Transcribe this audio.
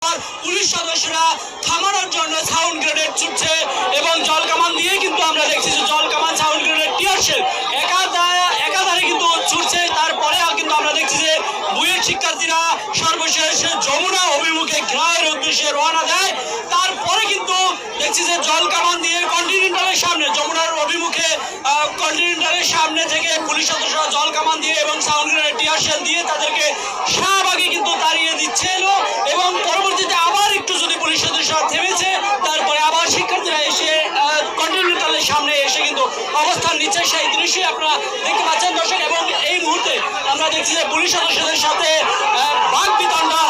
Police সদস্যরা থামানোর জন্য সাউন্ড গ্রেনেড ছুটছে এবং জল কামান দিয়ে কিন্তু আমরা দেখছি যে জল কামান সাউন্ড গ্রেনেড টিয়ার শেল একাধারে কিন্তু ছুটছে। তারপরে কিন্তু আমরা দেখছি যে বুয়েট শিক্ষার্থীরা সর্বশেষ যমুনা অভিমুখে গ্রামের উদ্দেশ্যে রওনা দেয়। তারপরে কিন্তু দেখছি যে জল কামান দিয়ে কন্টিনেন্টালের সামনে যমুনার অভিমুখে কন্টিনেন্টালের সামনে থেকে পুলিশ সদস্যরা জল কামান দিয়ে এবং সাউন্ড গ্রেনেড টিয়ার শেল দিয়ে তাদেরকে শাহবাগে কিন্তু তাড়িয়ে দিচ্ছিল এবং পরবর্তীতে আবার একটু যদি পুলিশ সদস্যরা থেমেছে তারপরে আবার শিক্ষার্থীরা এসে কন্টিনেন্টালের সামনে এসে কিন্তু অবস্থান নিচ্ছে। সেই দৃশ্যই আপনারা দেখতে পাচ্ছেন দর্শক। এবং এই মুহূর্তে আমরা দেখছি যে পুলিশ সদস্যদের সাথে বাকবিতণ্ডা